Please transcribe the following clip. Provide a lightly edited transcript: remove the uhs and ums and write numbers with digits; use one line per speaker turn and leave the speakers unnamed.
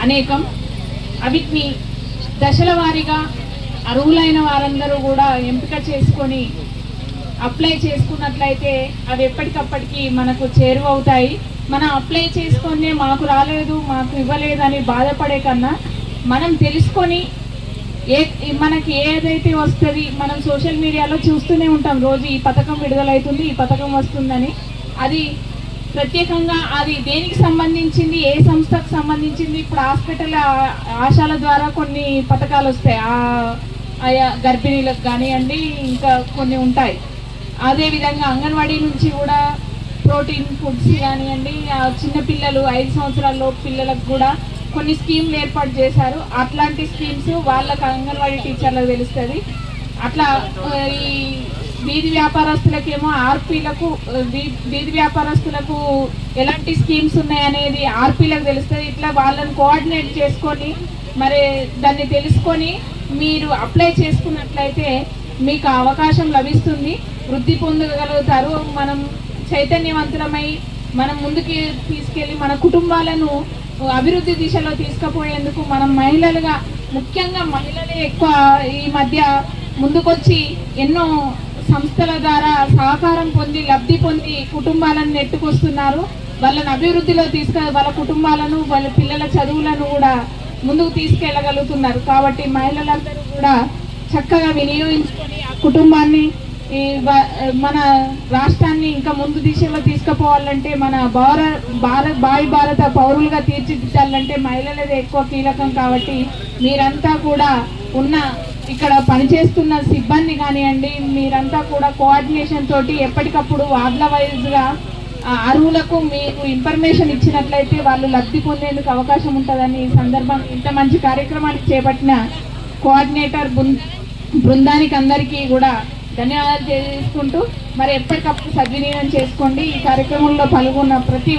అనేకం. వీటిని దశల వారీగా అర్హులైన వారందరూ కూడా ఎంపిక చేసుకొని అప్లై చేసుకున్నట్లయితే అవి ఎప్పటికప్పటికి మనకు చేరువవుతాయి. మనం అప్లై చేసుకొని మాకు రాలేదు, మాకు ఇవ్వలేదు అని బాధపడే కన్నా మనం తెలుసుకొని మనకి ఏదైతే వస్తుంది, మనం సోషల్ మీడియాలో చూస్తూనే ఉంటాం రోజు ఈ పథకం విడుదలవుతుంది, ఈ పథకం వస్తుందని. అది ప్రత్యేకంగా అది దేనికి సంబంధించింది, ఏ సంస్థకు సంబంధించింది. ఇప్పుడు హాస్పిటల్ ఆశాల ద్వారా కొన్ని పథకాలు వస్తాయి, ఆయా గర్భిణీలకు కానివ్వండి, ఇంకా కొన్ని ఉంటాయి. అదేవిధంగా అంగన్వాడీ నుంచి కూడా ప్రోటీన్ ఫుడ్స్ కానివ్వండి, చిన్నపిల్లలు 5 సంవత్సరాల లోపు పిల్లలకు కూడా కొన్ని స్కీమ్లు ఏర్పాటు చేశారు. అట్లాంటి స్కీమ్స్ వాళ్ళకి అంగన్వాడీ టీచర్లకు తెలుస్తుంది. అట్లా ఈ వీధి వ్యాపారస్తులకేమో ఆర్పీలకు, వీధి వ్యాపారస్తులకు ఎలాంటి స్కీమ్స్ ఉన్నాయనేది ఆర్పీలకు తెలుస్తుంది. ఇట్లా వాళ్ళని కోఆర్డినేట్ చేసుకొని మరి దాన్ని తెలుసుకొని మీరు అప్లై చేసుకున్నట్లయితే మీకు అవకాశం లభిస్తుంది, వృద్ధి పొందగలుగుతారు. మనం చైతన్యవంతులమై మనం ముందుకి తీసుకెళ్ళి మన కుటుంబాలను అభివృద్ధి దిశలో తీసుకుపోయేందుకు మనం మహిళలుగా, ముఖ్యంగా మహిళలే ఎక్కువ ఈ మధ్య ముందుకొచ్చి ఎన్నో సంస్థల ద్వారా సహకారం పొంది లబ్ధి పొంది కుటుంబాలను నెట్టుకొస్తున్నారు. వాళ్ళని అభివృద్ధిలో వాళ్ళ కుటుంబాలను, వాళ్ళ పిల్లల చదువులను కూడా ముందుకు తీసుకెళ్ళగలుగుతున్నారు. కాబట్టి మహిళలందరూ కూడా చక్కగా వినియోగించుకొని ఆ కుటుంబాన్ని, మన రాష్ట్రాన్ని ఇంకా ముందు దిశలో తీసుకుపోవాలంటే, మన భారత పౌరులుగా తీర్చిదిద్దాలంటే మహిళలదే ఎక్కువ కీలకం. కాబట్టి మీరంతా కూడా ఇక్కడ పనిచేస్తున్న సిబ్బంది కానివ్వండి, మీరంతా కూడా కోఆర్డినేషన్ తోటి ఎప్పటికప్పుడు వార్డుల వైజ్గా అర్హులకు మీకు ఇన్ఫర్మేషన్ ఇచ్చినట్లయితే వాళ్ళు లబ్ధి పొందేందుకు అవకాశం ఉంటుందని ఈ సందర్భం ఇంత మంచి కార్యక్రమాన్ని చేపట్టిన కోఆర్డినేటర్ బృందానికి అందరికీ కూడా ధన్యవాదాలు తెలియజేసుకుంటూ మరి ఎప్పటికప్పుడు సద్వినియోగం చేసుకోండి. ఈ కార్యక్రమంలో పాల్గొన్న ప్రతి